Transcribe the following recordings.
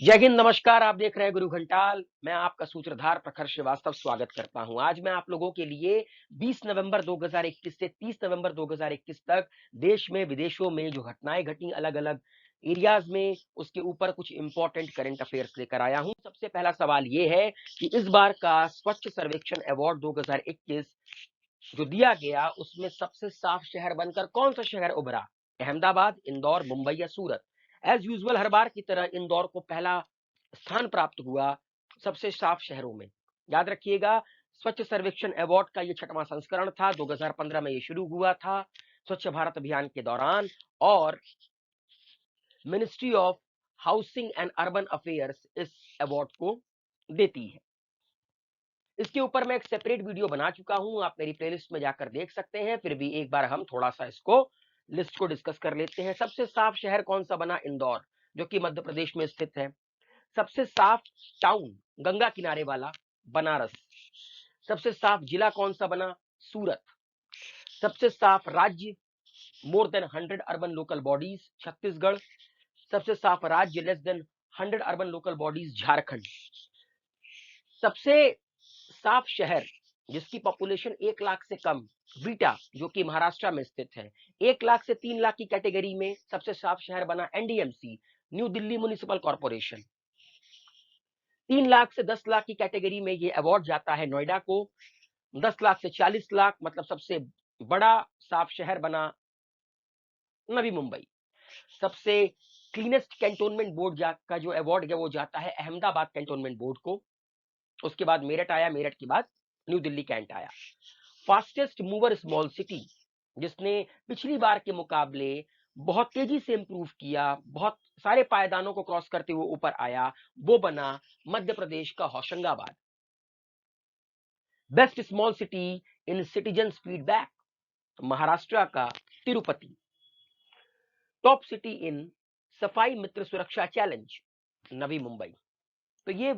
जय हिंद, नमस्कार। आप देख रहे हैं गुरु घंटाल। मैं आपका सूत्रधार प्रखर श्रीवास्तव स्वागत करता हूं। आज मैं आप लोगों के लिए 20 नवंबर 2021 से 30 नवंबर 2021 तक देश में विदेशों में जो घटनाएं घटी अलग अलग एरियाज में, उसके ऊपर कुछ इंपॉर्टेंट करंट अफेयर्स लेकर आया हूं। सबसे पहला सवाल ये है कि इस बार का स्वच्छ सर्वेक्षण अवार्ड 2021 जो दिया गया, उसमें सबसे साफ शहर बनकर कौन सा शहर उभरा? अहमदाबाद, इंदौर, मुंबई या सूरत? एज यूजुअल हर बार की तरह इंदौर को पहला स्थान प्राप्त हुआ सबसे साफ शहरों में। याद रखिएगा, स्वच्छ सर्वेक्षण अवार्ड का ये 6वां संस्करण था। 2015 में ये शुरू हुआ था स्वच्छ भारत अभियान के दौरान, और ministry of housing and urban affairs इस अवार्ड को देती है। इसके ऊपर मैं एक सेपरेट वीडियो बना चुका हूं, आप मेरी प्लेलिस्ट में जाकर देख सकते हैं। फिर भी एक बार हम थोड़ा सा इसको लिस्ट को डिस्कस कर लेते हैं। सबसे साफ शहर कौन सा बना? इंदौर, जो कि मध्य प्रदेश में स्थित है। सबसे साफ टाउन गंगा किनारे वाला बनारस। सबसे साफ जिला कौन सा बना? सूरत। सबसे साफ राज्य more than 100 urban local bodies, Chhattisgarh. सबसे साफ राज्य less than 100 urban local bodies, Jharkhand. सबसे साफ शहर जिसकी पॉपुलेशन 1 लाख से कम, बीटा, जो कि महाराष्ट्र में स्थित है। 1 लाख से 3 लाख की कैटेगरी में सबसे साफ शहर बना NDMC, new Delhi municipal corporation. 3 lakh से 10 लाख की कैटेगरी में ये अवार्ड जाता है नोएडा को। 10 लाख से 40 लाख मतलब सबसे बड़ा साफ शहर बना नवी मुंबई। सबसे क्लीनेस्ट कैंटोनमेंट बोर्ड का जो अवार्ड है वो जाता है अहमदाबाद कैंटोनमेंट बोर्ड को। उसके बाद मेरठ आया, मेरठ के बाद न्यू दिल्ली कैंट आया। फास्टेस्ट मूवर स्मॉल सिटी, जिसने पिछली बार के मुकाबले बहुत तेजी से इंप्रूव किया, बहुत सारे पायदानों को क्रॉस करते हुए ऊपर आया, वो बना मध्य प्रदेश का Hoshangabad. Best small city in citizen feedback, Maharashtra का तिरुपति। टॉप सिटी इन सफाई मित्र सुरक्षा चैलेंज, नवी मुंबई। तो ये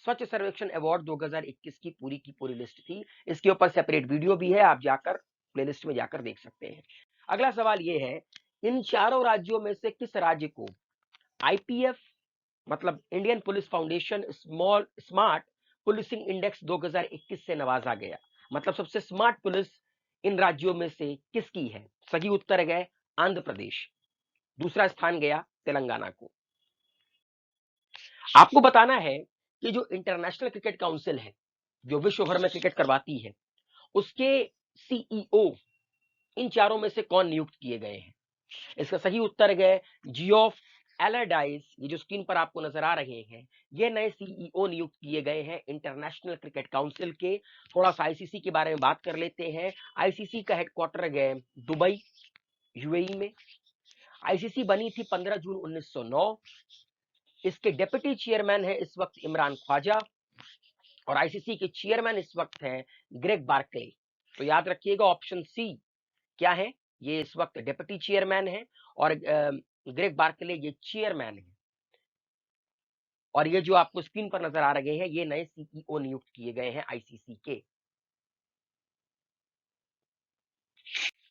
स्वच्छ सर्वेक्षण अवार्ड 2021 की पूरी लिस्ट थी। इसके ऊपर सेपरेट वीडियो भी है, आप जाकर प्लेलिस्ट में जाकर देख सकते हैं। अगला सवाल ये है, इन चारों राज्यों में से किस राज्य को आईपीएफ मतलब Indian police foundation smart policing index 2021 से नवाजा गया? मतलब सबसे स्मार्ट पुलिस इन राज्यों में से किसकी है? सही उत्तर गए आंध्र प्रदेश, दूसरा स्थान गया तेलंगाना को। आपको बताना है कि जो इंटरनेशनल क्रिकेट काउंसिल है, जो विश्व भर में क्रिकेट करवाती है, उसके सीईओ इन चारों में से कौन नियुक्त किए गए हैं? इसका सही उत्तर गए जियोफ एलरडाइस। ये जो स्क्रीन पर आपको नजर आ रहे हैं, ये नए सीईओ नियुक्त किए गए हैं इंटरनेशनल क्रिकेट काउंसिल के। थोड़ा सा आईसीसी के बारे में बात कर लेते हैं। आईसीसी का हेडक्वार्टर गए दुबई, यूएई में। आईसीसी बनी थी 15 जून 1909। इसके डेप्यूटी चेयरमैन है इस वक्त इमरान ख्वाजा, और आईसीसी के चेयरमैन इस वक्त हैं ग्रेग बार्कले। तो याद रखिएगा ऑप्शन सी क्या है, ये इस वक्त डेप्यूटी चेयरमैन है और ग्रेग बार्कले ये चेयरमैन है। और ये जो आपको स्क्रीन पर नजर आ रहे हैं, ये नए सीईओ नियुक्त किए गए हैं आईसीसी के।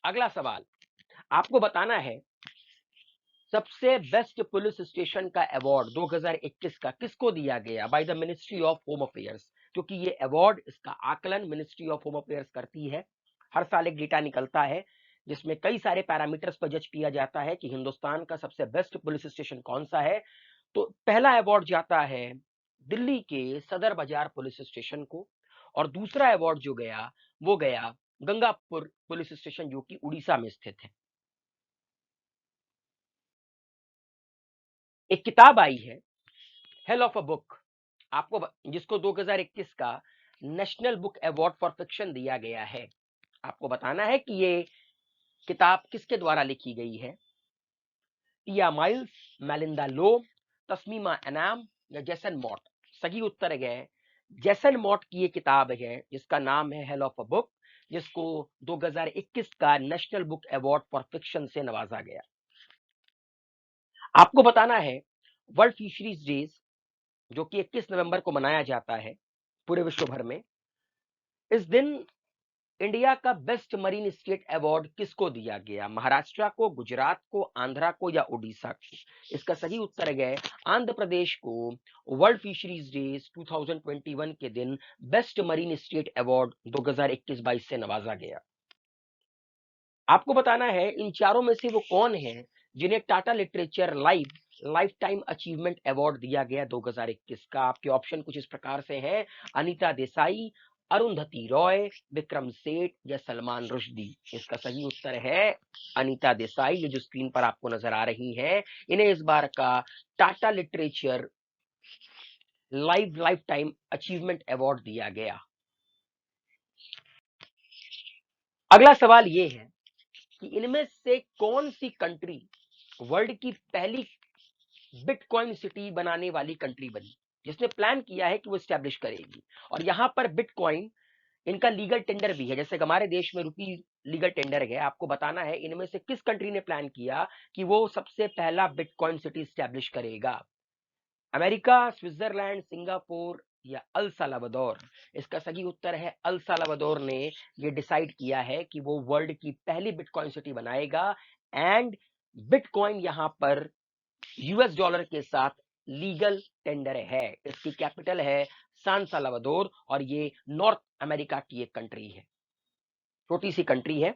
अगला सवाल आपको बताना है, सबसे बेस्ट पुलिस स्टेशन का अवार्ड 2021 का किसको दिया गया? By the ministry of home affairs. क्योंकि ये अवार्ड, इसका आकलन मिनिस्ट्री ऑफ होम अफेयर्स करती है। हर साल एक डेटा निकलता है जिसमें कई सारे पैरामीटर्स पर जज किया जाता है कि हिंदुस्तान का सबसे बेस्ट पुलिस स्टेशन कौन सा है। तो पहला अवार्ड जाता है दिल्ली के सदर बाजार पुलिस स्टेशन को, और दूसरा अवार्ड जो गया वो गया गंगापुर पुलिस स्टेशन, जो कि उड़ीसा में स्थित है। एक किताब आई है हेल ऑफ अ बुक, आपको जिसको 2021 का national book award for fiction दिया गया है। आपको बताना है कि ये किताब किसके द्वारा लिखी गई है? टिया माइल्स, मेलिंदा लो, तस्मीमा एनाम या जेसन मॉट? सही उत्तर गए जेसन मॉट की ये किताब है जिसका नाम है हेल ऑफ अ बुक, जिसको 2021 का national book award for fiction से नवाजा गया। आपको बताना है वर्ल्ड फिशरीज डेज, जो कि 21 नवंबर को मनाया जाता है पूरे विश्व भर में। इस दिन इंडिया का बेस्ट मरीन स्टेट अवार्ड किसको दिया गया? महाराष्ट्र को, गुजरात को, आंध्रा को या उड़ीसा को? इसका सही उत्तर है आंध्र प्रदेश को वर्ल्ड फिशरीज डेज 2021 के दिन बेस्ट मरीन स्टेट अवार्ड 2021-22 से नवाजा गया। आपको बताना है इन चारों में से वो कौन है जिन्हें Tata literature life time achievement award दिया गया 2021 का। आपके ऑप्शन कुछ इस प्रकार से हैं: अनीता देसाई, अरुंधति रॉय, विक्रम सेठ या सलमान रुश्दी। इसका सही उत्तर है अनीता देसाई, ये जो स्क्रीन पर आपको नजर आ रही हैं। इन्हें इस बार का Tata literature life time achievement award दिया गया। अगला सवाल ये है कि इनमें से कौन सी कंट्री वर्ल्ड की पहली बिटकॉइन सिटी बनाने वाली कंट्री बनी, जिसने प्लान किया है कि वो स्टैब्लिश करेगी। और यहां पर बिटकॉइन इनका लीगल टेंडर भी है, जैसे हमारे देश में रुपी लीगल टेंडर है। आपको बताना है इनमें से किस कंट्री ने प्लान किया कि वो सबसे पहला बिटकॉइन सिटी स्टैब्लिश करेगा। अमेरिका, स्विट्जरलैंड, सिंगापुर या अल साल्वाडोर? इसका सही उत्तर है अल साल्वाडोर ने ये डिसाइड किया है कि वो वर्ल्ड की पहली बिटकॉइन सिटी बनाएगा। एंड बिटकॉइन यहां पर यूएस डॉलर के साथ लीगल टेंडर है। इसकी कैपिटल है सान साल्वाडोर और ये नॉर्थ अमेरिका की एक कंट्री है, छोटी सी कंट्री है।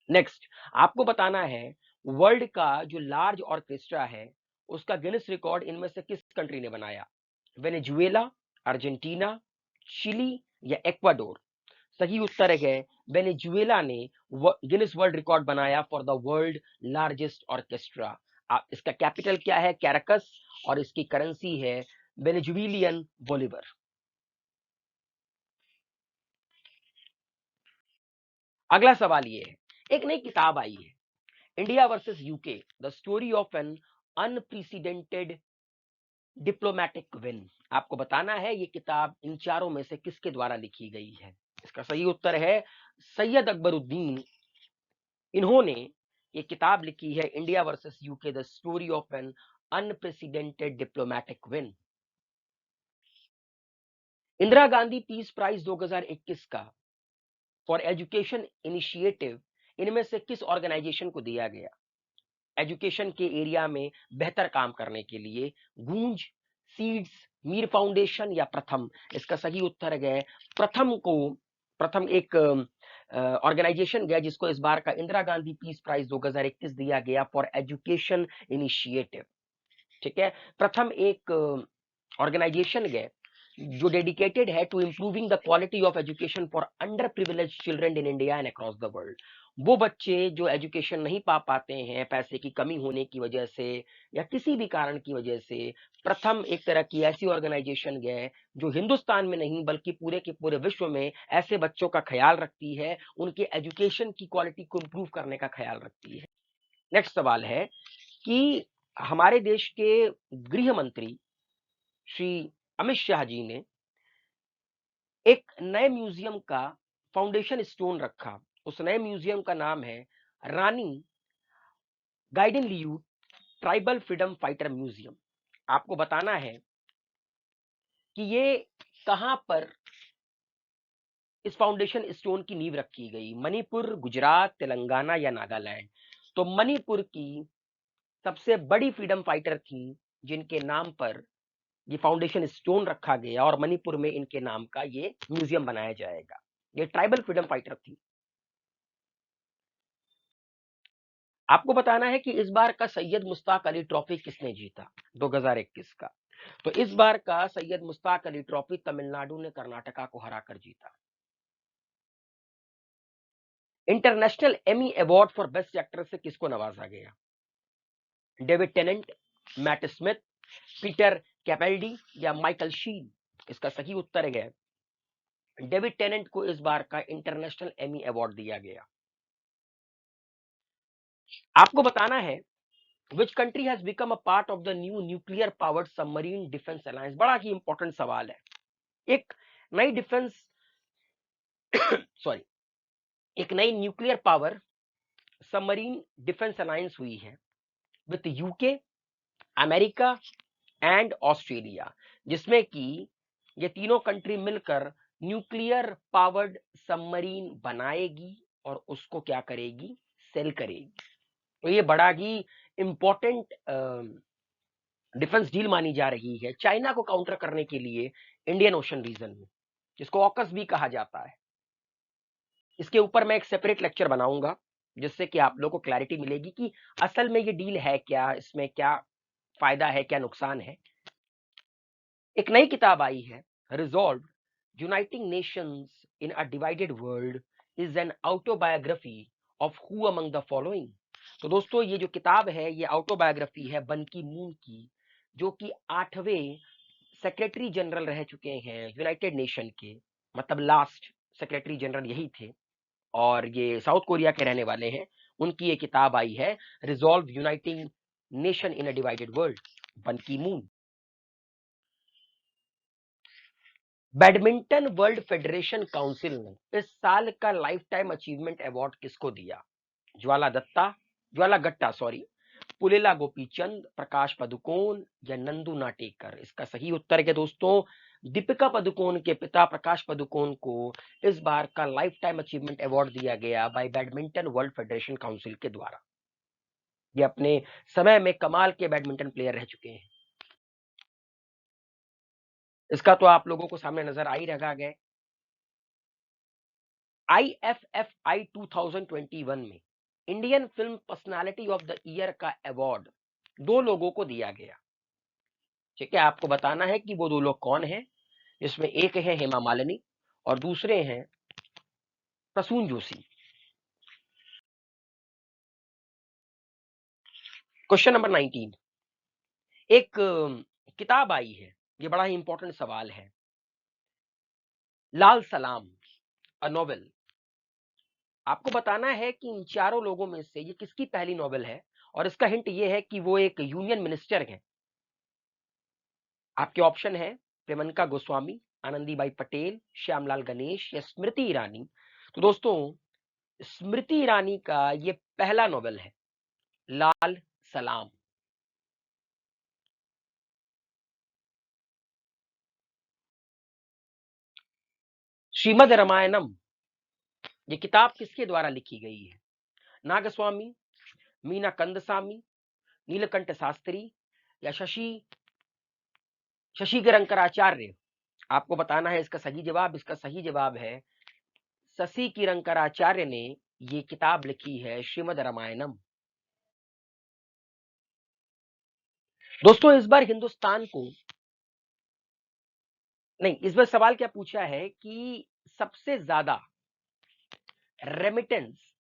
नेक्स्ट आपको बताना है वर्ल्ड का जो लार्ज ऑर्केस्ट्रा है उसका गिनीज रिकॉर्ड इनमें से किस कंट्री ने बनाया? वेनेजुएला, अर्जेंटीना, चिली या इक्वाडोर? सही उत्तर है वेनेजुएला ने गिनीज वर्ल्ड रिकॉर्ड बनाया for the world largest orchestra. इसका कैपिटल क्या है? कैराकस, और इसकी करेंसी है वेनेजुएलियन बोलिवर। अगला सवाल ये है, एक नई किताब आई है, India versus UK, the story of an unprecedented diplomatic win. आपको बताना है ये किताब इन चारों में से किसके द्वारा लिखी गई है। इसका सही उत्तर है सैयद अकबरुद्दीन। इन्होंने ये किताब लिखी है India versus UK, the story of an unprecedented diplomatic win. Indira Gandhi peace prize 2021 का फॉर एजुकेशन इनिशिएटिव इनमें से किस ऑर्गेनाइजेशन को दिया गया? एजुकेशन के एरिया में बेहतर काम करने के लिए गूंज, सीड्स, मीर फाउंडेशन या प्रथम? इसका सही उत्तर है प्रथम एक ऑर्गेनाइजेशन गया जिसको इस बार का इंदिरा गांधी पीस प्राइज 2021 दिया गया फॉर एजुकेशन इनिशिएटिव। ठीक है, प्रथम एक ऑर्गेनाइजेशन गए जो डेडिकेटेड है to improving the quality of education for under privilege children in India and across the world. वो बच्चे जो एजुकेशन नहीं पा पाते हैं पैसे की कमी होने की वजह से या किसी भी कारण की वजह से, प्रथम एक तरह की ऐसी ऑर्गेनाइजेशन है जो हिंदुस्तान में नहीं बल्कि पूरे के पूरे विश्व में ऐसे बच्चों का ख्याल रखती है, उनके एजुकेशन की क्वालिटी को इंप्रूव करने का ख्याल रखती है। नेक्स्ट सवाल है कि हमारे देश के गृह मंत्री श्री अमित शाह जी ने एक नए म्यूजियम का फाउंडेशन स्टोन रखा। उस नए म्यूजियम का नाम है रानी गाइडिनलियू ट्राइबल फ्रीडम फाइटर म्यूजियम। आपको बताना है कि ये कहां पर इस फाउंडेशन स्टोन की नींव रखी गई, मणिपुर, गुजरात, तेलंगाना या नागालैंड? तो मणिपुर की सबसे बड़ी फ्रीडम फाइटर थी जिनके नाम पर ये फाउंडेशन स्टोन रखा गया और मणिपुर में इनके नाम का ये म्यूजियम बनाया जाएगा। ये ट्राइबल फ्रीडम फाइटर थी। आपको बताना है कि इस बार का सैयद मुश्ताक अली ट्रॉफी किसने जीता 2021 का? तो इस बार का सैयद मुश्ताक अली ट्रॉफी तमिलनाडु ने कर्नाटका को हराकर जीता। International Emmy award for best actor से किसको नवाजा गया? David Tennant, Matt Smith, Peter Capaldi या माइकल शीन? इसका सही उत्तर है डेविड टेनेंट को इस बार का इंटरनेशनल एमी अवार्ड दिया गया। आपको बताना है which country has become a part of the new nuclear powered submarine defense alliance? बड़ा ही इंपॉर्टेंट सवाल है। एक नई डिफेंस सॉरी एक नई nuclear power submarine defence alliance हुई है with UK, America and Australia, जिसमें कि ये तीनों कंट्री मिलकर न्यूक्लियर पावर्ड सबमरीन बनाएगी और उसको क्या करेगी, सेल करेगी। तो ये बड़ा ही इंपॉर्टेंट डिफेंस डील मानी जा रही है चाइना को काउंटर करने के लिए इंडियन ओशन रीजन में, जिसको ऑकस भी कहा जाता है। इसके ऊपर मैं एक सेपरेट लेक्चर बनाऊंगा जिससे कि आप लोगों को क्लैरिटी मिलेगी कि असल में ये डील है क्या, इसमें क्या फायदा है, क्या नुकसान है। एक नई किताब आई है, resolve uniting Nations in a divided world is an autobiography of who among the following. तो दोस्तों ये जो किताब है ये ऑटोबायोग्राफी है बन की मून की, जो कि 8वें सेक्रेटरी जनरल रह चुके हैं यूनाइटेड नेशन के, मतलब लास्ट सेक्रेटरी जनरल यही थे और ये साउथ कोरिया के रहने वाले हैं। उनकी ये किताब आई है, resolve uniting nation in a divided world, बन की moon. Badminton world federation council ने इस साल का लाइफ टाइम अचीवमेंट अवार्ड किसको दिया? ज्वाला गट्टा सॉरी, पुलेला गोपीचंद, प्रकाश पदुकोण या नंदू नाटेकर। इसका सही उत्तर है दोस्तों दीपिका पदुकोण के पिता प्रकाश पदुकोण को इस बार का लाइफ टाइम अचीवमेंट अवार्ड दिया गया by badminton world federation council के द्वारा। ये अपने समय में कमाल के बैडमिंटन प्लेयर रह चुके हैं। इसका तो आप लोगों को सामने नजर आ ही रहा है। IFFI 2021 में Indian film personality of the year का अवार्ड 2 लोगों को दिया गया। ठीक है, आपको बताना है कि वो 2 लोग कौन हैं। इसमें एक है हेमा मालिनी और दूसरे हैं प्रसून जोशी। क्वेश्चन नंबर 19, एक किताब आई है, ये बड़ा ही इंपॉर्टेंट सवाल है। लाल सलाम अ नोवेल, आपको बताना है कि इन चारों लोगों में से ये किसकी पहली नोवेल है, और इसका हिंट ये है कि वो एक यूनियन मिनिस्टर है। आपके ऑप्शन है प्रेमनका गोस्वामी, आनंदीबाई पटेल, श्यामलाल गणेश या स्मृति ईरानी। तो दोस्तों स्मृति ईरानी का ये पहला नोवेल है, लाल सलाम। श्रीमद रामायणम ये किताब किसके द्वारा लिखी गई है? नागस्वामी, मीना कंदसामी, नीलकंठ शास्त्री या शशि किरंकराचार्य। आपको बताना है इसका सही जवाब। इसका सही जवाब है शशि किरंकराचार्य ने ये किताब लिखी है, श्रीमद रामायणम। दोस्तों इस बार हिंदुस्तान को, नहीं इस बार सवाल क्या पूछा है कि सबसे ज्यादा रेमिटेंस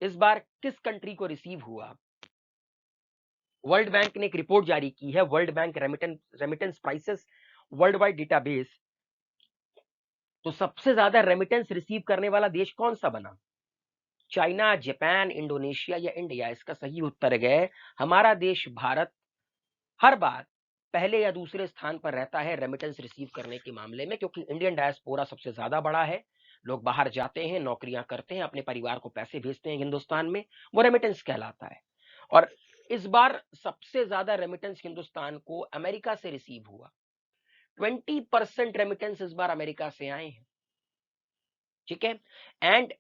इस बार किस कंट्री को रिसीव हुआ? वर्ल्ड बैंक ने एक रिपोर्ट जारी की है, world bank remittance prices world wide database. तो सबसे ज्यादा रेमिटेंस रिसीव करने वाला देश कौन सा बना? चाइना, जापान, इंडोनेशिया या इंडिया? इसका सही उत्तर है हमारा देश भारत हर बार पहले या दूसरे स्थान पर रहता है रेमिटेंस रिसीव करने के मामले में, क्योंकि इंडियन डायस्पोरा सबसे ज्यादा बड़ा है। लोग बाहर जाते हैं, नौकरियां करते हैं, अपने परिवार को पैसे भेजते हैं हिंदुस्तान में, वो रेमिटेंस कहलाता है। और इस बार सबसे ज्यादा रेमिटेंस हिंदुस्तान को अमेरिका से रिसीव हुआ। 20% रेमिटेंस इस बार अमेरिका से आए हैं। ठीक है, एंड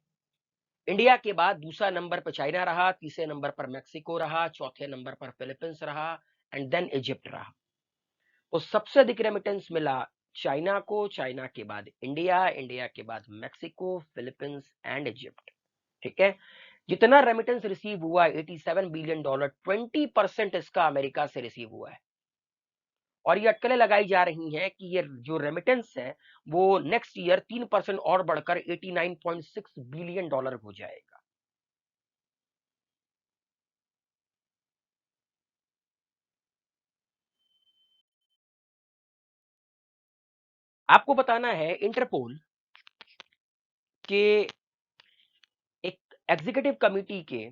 इंडिया के बाद दूसरा नंबर पर चाइना रहा, तीसरे नंबर पर मैक्सिको रहा, चौथे नंबर पर फिलीपींस रहा एंड देन इजिप्ट रहा। तो सबसे अधिक रेमिटेंस मिला चाइना को, चाइना के बाद इंडिया, इंडिया के बाद मैक्सिको, फिलीपींस एंड इजिप्ट। ठीक है, जितना रेमिटेंस रिसीव हुआ $87 बिलियन, 20% इसका अमेरिका से रिसीव हुआ है। और ये अटकलें लगाई जा रही हैं कि ये जो रेमिटेंस है वो नेक्स्ट ईयर 3% और बढ़कर $89.6 बिलियन हो जाएगा। आपको बताना है इंटरपोल के एक एग्जीक्यूटिव कमिटी के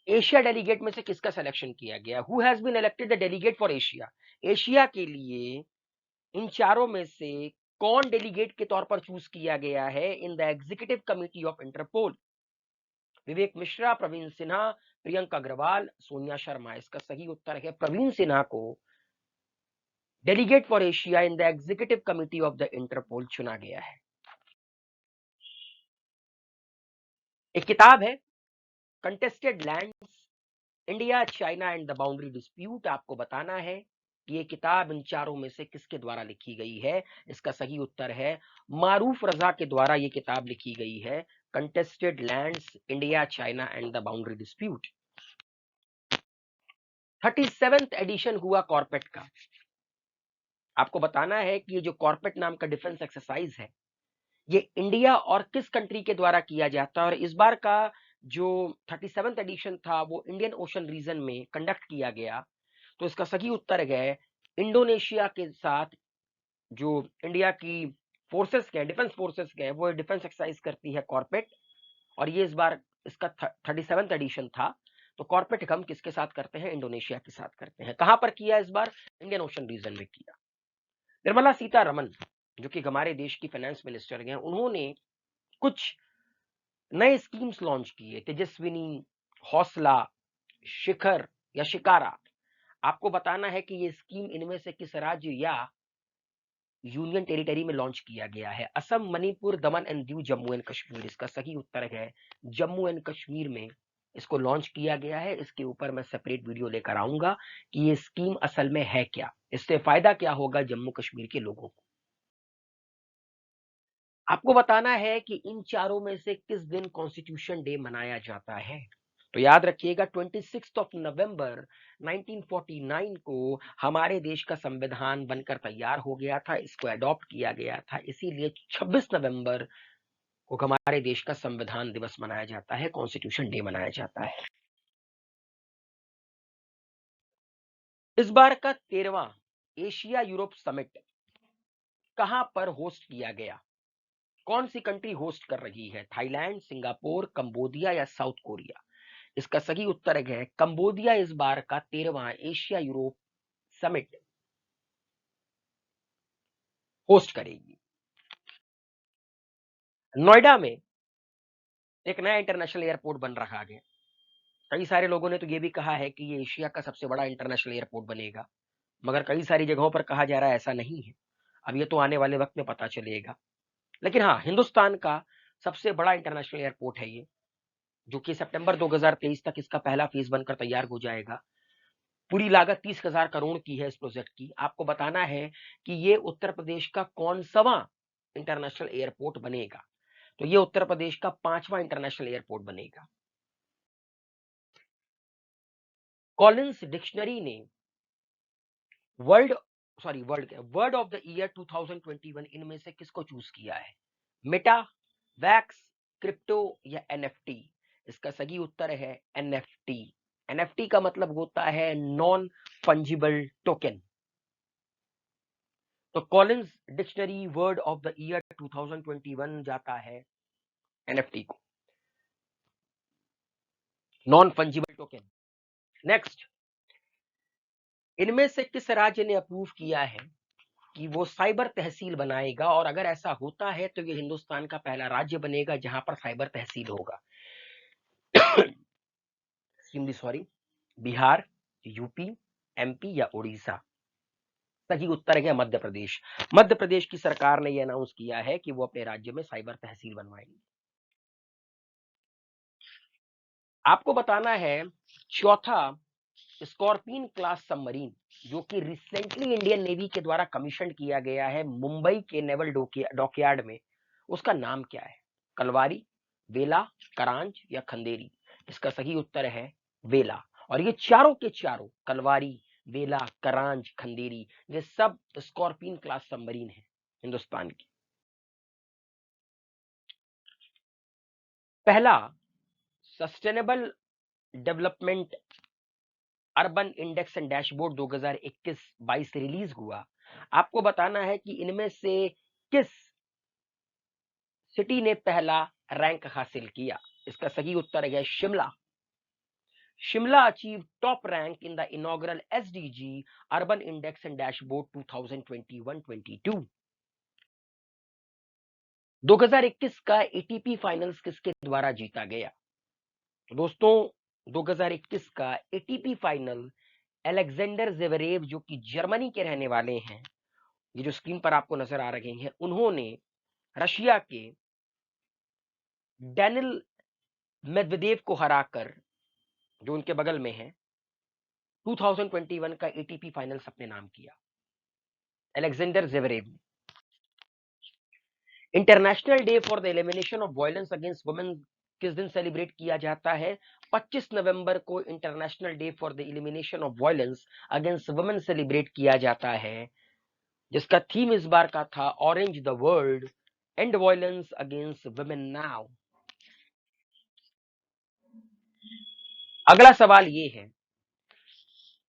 एशिया डेलीगेट में से किसका सिलेक्शन किया गया? Who has been elected the delegate for Asia? Asia के लिए इन चारों में से कौन डेलीगेट के तौर पर चूज किया गया है in the executive committee of Interpol? Vivek Mishra, Praveen Sinha, Priyanka Agarwal, Sonia Sharma. इसका सही उत्तर है प्रवीण सिन्हा को delegate for Asia in the executive committee of the Interpol चुना गया है। एक किताब है contested lands, India China and the boundary dispute. आपको बताना है कि ये किताब इन चारों में से किसके द्वारा लिखी गई है। इसका सही उत्तर है मारूफ रजा के द्वारा ये किताब लिखी गई है, contested lands, India China and the boundary dispute. 37th edition हुआ कॉर्पेट का। आपको बताना है कि ये जो कॉर्पेट नाम का डिफेंस एक्सरसाइज है, ये इंडिया और किस कंट्री के द्वारा किया जाता है। और इस बार का जो 37th एडिशन था वो इंडियन ओशन रीजन में कंडक्ट किया गया। तो इसका सही उत्तर है इंडोनेशिया के साथ जो इंडिया की फोर्सेस के डिफेंस फोर्सेस के वो डिफेंस एक्सरसाइज करती है कॉर्पेट। और ये इस बार इसका 37th एडिशन था। तो कॉर्पेट हम किसके साथ करते हैं? इंडोनेशिया के साथ करते हैं। कहां पर किया इस बार? इंडियन ओशन रीजन में किया। निर्मला सीतारमन जो कि हमारे देश की फाइनेंस मिनिस्टर हैं, उन्होंने कुछ नए स्कीम्स लॉन्च किए, तेजस्विनी, हौसला, शिखर या शिकारा। आपको बताना है कि ये स्कीम इनमें से किस राज्य या यूनियन टेरिटरी में लॉन्च किया गया है। असम, मणिपुर, दमन एंड दीव, जम्मू एंड कश्मीर। इसका सही उत्तर है जम्मू एंड कश्मीर में इसको लॉन्च किया गया है। इसके ऊपर मैं सेपरेट वीडियो लेकर आऊंगा कि ये स्कीम असल में है क्या, इससे फायदा क्या होगा जम्मू कश्मीर के लोगों को। आपको बताना है कि इन चारों में से किस दिन कॉन्स्टिट्यूशन डे मनाया जाता है। तो याद रखिएगा 26 नवंबर 1949 को हमारे देश का संविधान बनकर तैयार हो गया था, इसको अडॉप्ट किया गया था। इसीलिए 26 नवंबर को हमारे देश का संविधान दिवस मनाया जाता है, कॉन्स्टिट्यूशन डे मनाया जाता है। इस बार का 13वां एशिया यूरोप समिट कहां पर होस्ट किया गया? कौन सी कंट्री होस्ट कर रही है? थाईलैंड, सिंगापुर, कंबोडिया या साउथ कोरिया? इसका सही उत्तर है कंबोडिया इस बार का 13वां एशिया यूरोप समिट होस्ट करेगी। नोएडा में एक नया इंटरनेशनल एयरपोर्ट बन रहा है। कई सारे लोगों ने तो ये भी कहा है कि ये एशिया का सबसे बड़ा इंटरनेशनल एयरपोर्ट बनेगा, मगर कई सारी जगहों पर कहा जा रहा है ऐसा नहीं है। अब ये तो आने वाले वक्त में पता चलेगा। लेकिन हाँ, हिंदुस्तान का सबसे बड़ा इंटरनेशनल एयरपोर्ट है ये, जो कि सितंबर 2023 तक इसका पहला फेज बनकर तैयार हो जाएगा। पूरी लागत 30,000 करोड़ की है इस प्रोजेक्ट की। आपको बताना है कि ये उत्तर प्रदेश का कौन-सवां इंटरनेशनल एयरपोर्ट बनेगा। तो ये उत्तर प्रदेश का 5वां इंटरनेशनल एयरपोर्ट बनेगा। कॉलिंस डिक्शनरी ने world word of the year 2021 इनमें से किसको चूज किया है? मेटा, वैक्स, क्रिप्टो या एनएफटी? इसका सही उत्तर है एनएफटी। एनएफटी का मतलब होता है नॉन फंजिबल टोकन। तो Collins dictionary word of the year 2021 जाता है एनएफटी को, नॉन फंजिबल टोकन। नेक्स्ट, इनमें से किस राज्य ने अप्रूव किया है कि वो साइबर तहसील बनाएगा? और अगर ऐसा होता है तो ये हिंदुस्तान का पहला राज्य बनेगा जहां पर साइबर तहसील होगा। सॉरी, बिहार, यूपी, एमपी या उड़ीसा? सही उत्तर है मध्य प्रदेश। मध्य प्रदेश की सरकार ने यह अनाउंस किया है कि वो अपने राज्य में साइबर तहसील बनवाएंगे। आपको बताना है चौथा स्कॉर्पियन क्लास सबमरीन जो कि रिसेंटली इंडियन नेवी के द्वारा कमीशन किया गया है मुंबई के नेवल डॉकयार्ड में, उसका नाम क्या है? कलवारी, वेला, करांच या खंदेरी? इसका सही उत्तर है वेला। और ये चारों के चारों कलवारी, वेला, करांच, खंदेरी, ये सब स्कॉर्पियन क्लास सबमरीन है हिंदुस्तान की। पहला sustainable development urban index and dashboard 2021-22 release हुआ। आपको बताना है कि इनमें से किस सिटी ने पहला रैंक हासिल किया? इसका सही उत्तर है Shimla. Shimla achieve top rank in the inaugural SDG urban index and dashboard 2021-22। 2021 का एटीपी फाइनल्स किसके द्वारा जीता गया? दोस्तों 2021 का एटीपी फाइनल अलेक्जेंडर ज़ेवरेव जो कि जर्मनी के रहने वाले हैं, ये जो स्क्रीन पर आपको नजर आ रहे हैं, उन्होंने रशिया के डेनिल मेदवेदेव को हराकर, जो उनके बगल में है, 2021 का एटीपी फाइनल्स अपने नाम किया, अलेक्जेंडर ज़ेवरेव ने। International day for the elimination of violence against women किस दिन सेलिब्रेट किया जाता है? 25 नवंबर को international day for the elimination of violence against women celebrate किया जाता है, जिसका थीम इस बार का था orange the world, and violence against women now. अगला सवाल ये है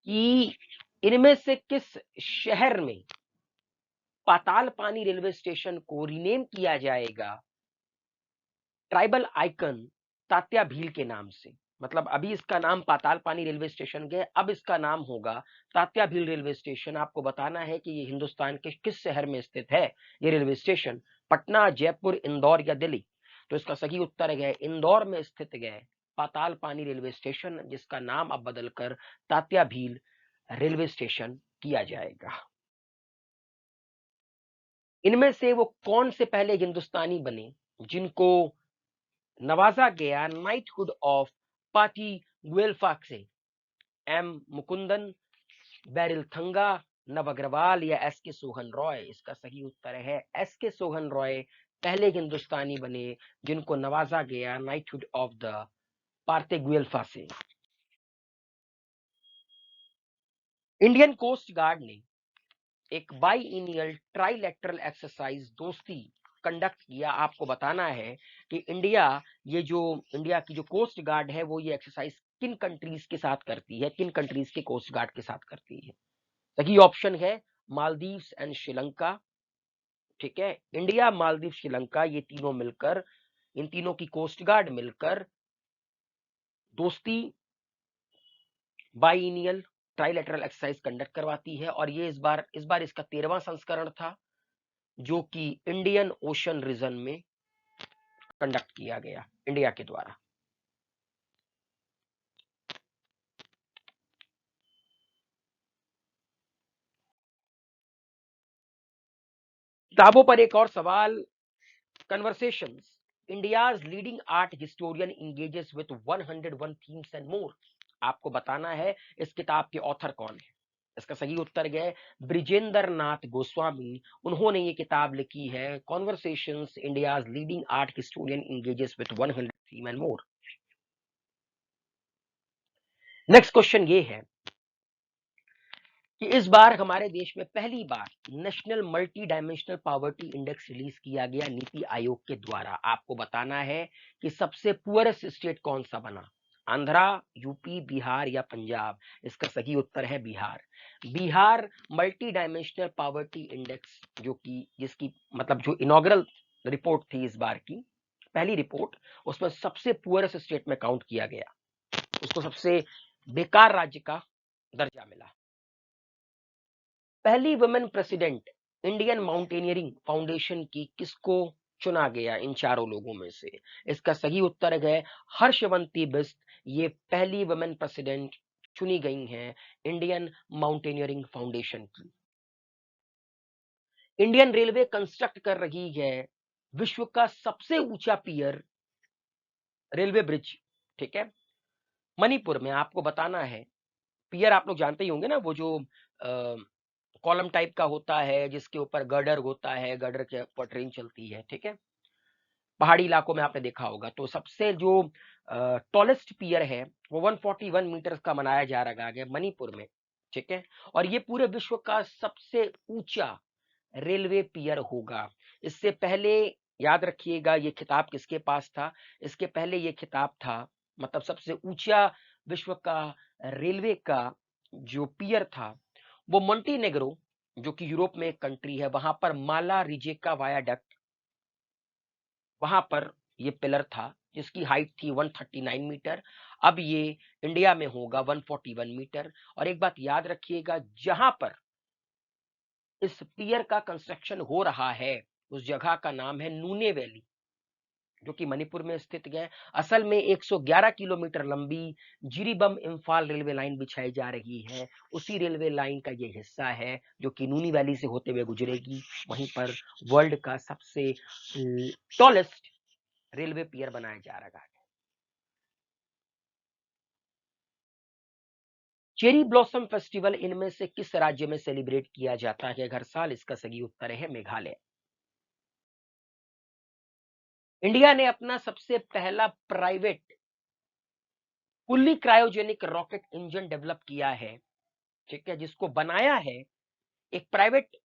कि इनमें से किस शहर में पाताल पानी रेलवे स्टेशन को रीनेम किया जाएगा ट्राइबल आइकन तात्या भील के नाम से? मतलब अभी इसका नाम पाताल पानी रेलवे स्टेशन है, अब इसका नाम होगा तात्या भील रेलवे स्टेशन। आपको बताना है कि ये हिंदुस्तान के किस शहर में स्थित है ये रेलवे स्टेशन, पटना, जयपुर, इंदौर या दिल्ली? तो इसका सही उत्तर है इंदौर में स्थित है पाताल पानी रेलवे स्टेशन, जिसका नाम अब बदलकर तात्या भील रेलवे स्टेशन किया जाएगा। इनमें से वो कौन से पहले हिंदुस्तानी बने जिनको नवाजा गया नाइटहुड ऑफ पार्टी गुएल्फा से? एम मुकुंदन, बैरिल थंगा, नव अग्रवाल या एस के सोहन रॉय? इसका सही उत्तर है एस के सोहन रॉय पहले हिंदुस्तानी बने जिनको नवाजा गया नाइटहुड ऑफ द पार्टे गुएल्फा से। इंडियन कोस्ट गार्ड ने एक बाईइनियल ट्राइलेटरल एक्सरसाइज दोस्ती कंडक्ट किया। आपको बताना है कि इंडिया की जो कोस्ट गार्ड है वो ये एक्सरसाइज किन कंट्रीज के साथ करती है, किन कंट्रीज के कोस्ट गार्ड के साथ करती है? सही ऑप्शन है मालदीव्स एंड श्रीलंका। ठीक है, इंडिया, मालदीव, श्रीलंका, ये तीनों मिलकर, इन तीनों की कोस्ट गार्ड मिलकर दोस्ती बाईइनियल ट्राइलेटरल एक्सरसाइज कंडक्ट करवाती है, और ये इस बार इसका 13वां संस्करण था, जो कि इंडियन ओशन रीजन में कंडक्ट किया गया इंडिया के द्वारा। किताबों पर एक और सवाल, conversations India's leading art historian engages with 101 themes and more. आपको बताना है इस किताब के ऑथर कौन है। इसका सही उत्तर है ब्रिजेंद्र नाथ गोस्वामी। उन्होंने ये किताब लिखी है, conversations India's leading art historian engages with 100 theme and more. Next question ये है कि इस बार हमारे देश में पहली बार national multi dimensional poverty index release किया गया नीति आयोग के द्वारा। आपको बताना है कि सबसे पुअरेस्ट स्टेट कौन सा बना, आंध्रा, यूपी, बिहार या पंजाब? इसका सही उत्तर है Bihar. Bihar multi dimensional poverty index, जो कि जिसकी मतलब जो इनॉग्रल रिपोर्ट थी इस बार की पहली रिपोर्ट, उसमें सबसे पुअरेस्ट स्टेट में काउंट किया गया, उसको सबसे बेकार राज्य का दर्जा मिला। पहली women president Indian mountaineering foundation की किसको चुना गया इन चारों लोगों में से? इसका सही उत्तर है हर्षवंती बिष्ट। ये पहली वुमेन प्रेसिडेंट चुनी गई हैं इंडियन माउंटेनियरिंग फाउंडेशन की। इंडियन रेलवे कंस्ट्रक्ट कर रही है विश्व का सबसे ऊंचा पियर रेलवे ब्रिज। ठीक है, मणिपुर में। आपको बताना है पियर आप लोग जानते ही होंगे ना, वो जो कॉलम टाइप का होता है जिसके ऊपर गर्डर होता है, गर्डर के ऊपर ट्रेन चलती है। ठीक है, पहाड़ी इलाकों में आपने देखा होगा। तो सबसे जो टॉलेस्ट पियर है वो 141 मीटर का मनाया जा रहा है मणिपुर में। ठीक है, और ये पूरे विश्व का सबसे ऊंचा रेलवे पियर होगा। इससे पहले याद रखिएगा ये खिताब किसके पास था? इसके पहले ये खिताब था, मतलब सबसे ऊंचा विश्व का रेलवे का जो पियर था वो मोंटेनेग्रो, जो कि यूरोप में एक कंट्री है, वहां पर माला रिजेका वायाडक्ट, वहां पर ये पिलर था जिसकी हाइट थी 139 मीटर। अब ये इंडिया में होगा 141 मीटर। और एक बात याद रखिएगा, जहां पर इस पियर का कंस्ट्रक्शन हो रहा है उस जगह का नाम है नूने वैली। जो कि मणिपुर में स्थित है। असल में 111 किलोमीटर लंबी जिरीबम इम्फाल रेलवे लाइन बिछाई जा रही है। उसी रेलवे लाइन का ये हिस्सा है जो कि नूनी वैली से होते हुए गुजरेगी। वहीं पर वर्ल्ड का सबसे टॉलेस्ट रेलवे पियर बनाया जा रहा है। चेरी ब्लॉसम फेस्टिवल इनमें से किस राज्य में सेलिब्रेट किया जाता है हर साल? इसका सही उत्तर है मेघालय। इंडिया ने अपना सबसे पहला private fully cryogenic rocket engine develop किया है, ठीक है, जिसको बनाया है एक private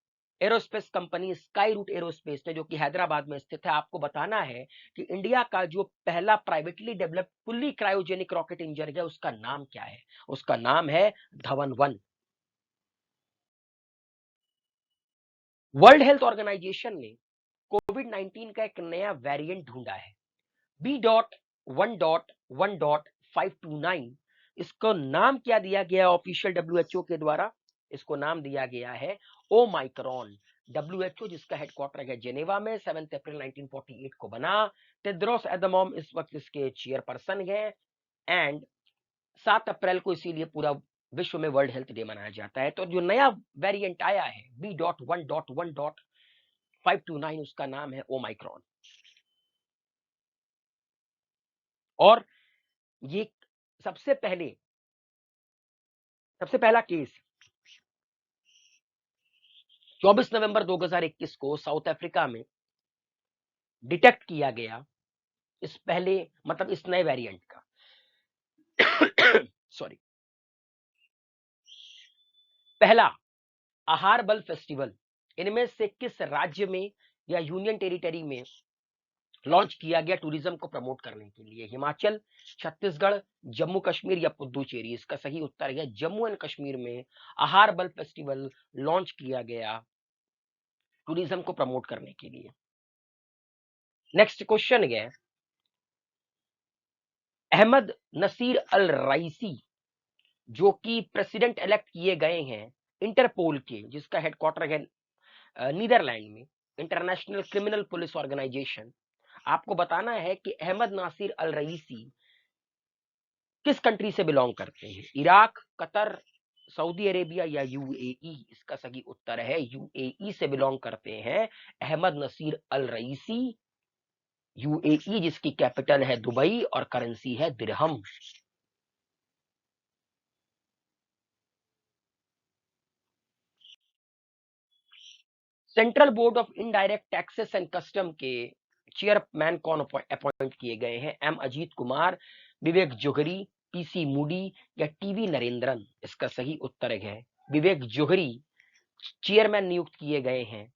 aerospace company Skyroot Aerospace ने, जो कि हैदराबाद में स्थित है। आपको बताना है कि इंडिया का जो पहला privately developed fully cryogenic rocket engine है उसका नाम क्या है? उसका नाम है धवन 1। वर्ल्ड हेल्थ ऑर्गेनाइजेशन ने कोविड 19 का एक नया वेरिएंट ढूंढा है, B.1.1.529। इसको नाम क्या दिया गया ऑफिशियल डब्ल्यूएचओ के द्वारा? इसको नाम दिया गया है ओमाइक्रॉन। डब्ल्यूएचओ जिसका हेडक्वार्टर है जेनेवा में 7 अप्रैल 1948 को बना। टेड्रोस एडनोम इस वक्त इसके चेयरपर्सन है एंड 7 अप्रैल को इसीलिए पूरा विश्व में वर्ल्ड हेल्थ डे मनाया जाता है। तो जो नया वेरिएंट आया है B.1.1.529 उसका नाम है ओमाइक्रॉन। और ये सबसे पहला केस 24 नवंबर 2021 को साउथ अफ्रीका में डिटेक्ट किया गया, इस पहले मतलब इस नए वेरिएंट का। सॉरी। पहला आहार बल फेस्टिवल इनमें से किस राज्य में या यूनियन टेरिटरी में लॉन्च किया गया टूरिज्म को प्रमोट करने के लिए? हिमाचल, छत्तीसगढ़, जम्मू कश्मीर या पुदुचेरी? इसका सही उत्तर है जम्मू एंड कश्मीर में आहार बल फेस्टिवल लॉन्च किया गया टूरिज्म को प्रमोट करने के लिए। नेक्स्ट क्वेश्चन है, अहमद नसीर अल रईसी जो कि प्रेसिडेंट इलेक्ट किए गए हैं इंटरपोल के, जिसका हेडक्वार्टर है नीदरलैंड में, इंटरनेशनल क्रिमिनल पुलिस ऑर्गेनाइजेशन। आपको बताना है कि अहमद नासिर अल रईसी किस कंट्री से बिलोंग करते हैं? इराक, कतर, सऊदी अरेबिया या यूएई? इसका सही उत्तर है यूएई से बिलोंग करते हैं Ahmed Naser Al Raisi. UAE जिसकी कैपिटल है दुबई और करेंसी है dirham. Central board of indirect taxes and custom के चेयरमैन कौन अपॉइंट किए गए हैं? एम अजीत कुमार, विवेक जोहरी, पीसी मूडी या टीवी नरेंद्रन? इसका सही उत्तर है विवेक जोहरी चेयरमैन नियुक्त किए गए हैं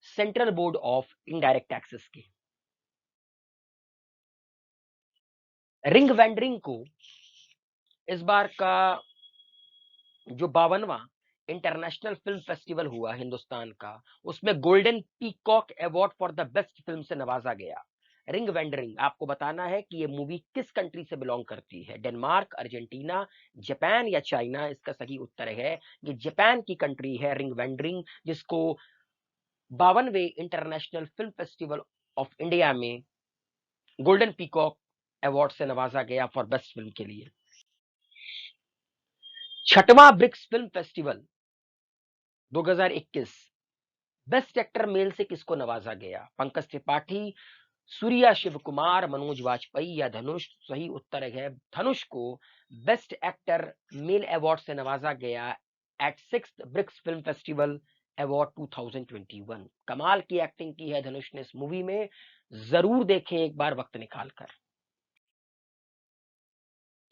central board of indirect taxes के। रिंग वेंडरिंग को इस बार का जो 52वां इंटरनेशनल फिल्म फेस्टिवल हुआ हिंदुस्तान का, उसमें golden peacock award for the best film से नवाजा गया। रिंग वेंडरिंग, आपको बताना है कि ये मूवी किस कंट्री से बिलोंग करती है? डेनमार्क, अर्जेंटीना, जापान या चाइना? इसका सही उत्तर है ये जापान की कंट्री है रिंग वेंडरिंग, जिसको 52वें international film festival of India में गोल्डन पीकॉक अवार्ड से नवाजा गया फॉर बेस्ट फिल्म के लिए। 6वां BRICS film festival 2021 best actor male से किसको नवाजा गया? पंकज त्रिपाठी, सूर्या शिव कुमार, मनोज वाजपेयी या धनुष? सही उत्तर है धनुष को बेस्ट एक्टर मेल अवार्ड से नवाजा गया at 6th BRICS film festival award 2021। कमाल की एक्टिंग की है धनुष ने इस मूवी में, जरूर देखें एक बार वक्त निकालकर।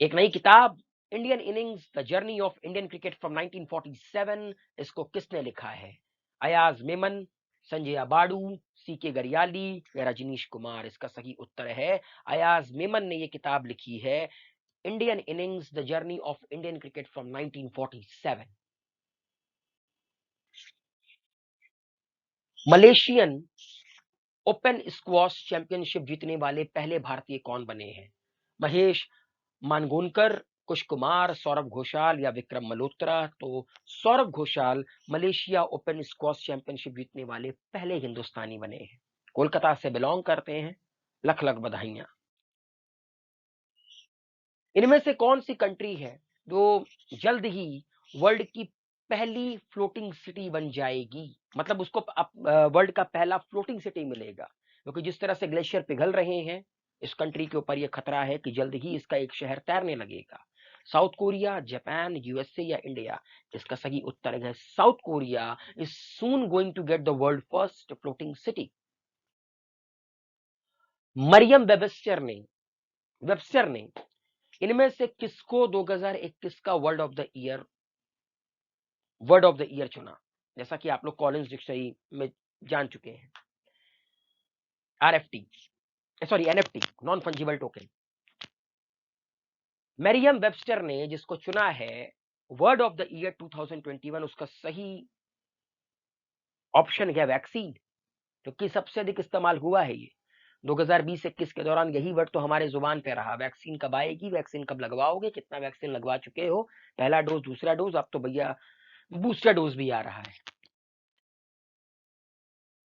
एक नई किताब Indian innings the journey of Indian cricket from 1947, इसको किसने लिखा है? अयाज मेमन, संजय बाड़ू, सी के गरियाली या रजनीश कुमार? इसका सही उत्तर है अयाज मेमन ने ये किताब लिखी है Indian innings the journey of Indian cricket from 1947। Malaysian open squash championship जीतने वाले पहले भारतीय कौन बने हैं? महेश मानगोनकर, कुश कुमार, सौरभ घोषाल या विक्रम मल्होत्रा? तो Saurabh Ghoshal Malaysia open squash championship जीतने वाले पहले हिंदुस्तानी बने हैं। कोलकाता से बिलोंग करते हैं, लख लख बधाइयां। इनमें से कौन सी कंट्री है जो जल्द ही वर्ल्ड की पहली फ्लोटिंग सिटी बन जाएगी, मतलब उसको वर्ल्ड का पहला फ्लोटिंग सिटी मिलेगा, क्योंकि जिस तरह से ग्लेशियर पिघल रहे हैं इस कंट्री के ऊपर यह खतरा है कि जल्द ही इसका एक शहर तैरने लगेगा। साउथ कोरिया, जापान, यूएसए या इंडिया? इसका सही उत्तर है South Korea is soon going to get the world first floating city. Merriam Webster ने इनमें से किसको 2021 का वर्ड ऑफ द ईयर चुना? जैसा कि आप लोग कॉलिंस डिक्शनरी में जान चुके हैं। RFT, sorry NFT, non fungible token. Merriam Webster ने जिसको चुना है वर्ड ऑफ द ईयर 2021, उसका सही ऑप्शन है वैक्सीन, क्योंकि सबसे अधिक इस्तेमाल हुआ है ये 2020-21 के दौरान। यही वर्ड तो हमारे जुबान पे रहा, वैक्सीन कब आएगी, वैक्सीन कब लगवाओगे, कितना वैक्सीन लगवा चुके हो, पहला डोज, दूसरा डोज, अब तो भैया बूस्टर डोज भी आ रहा है।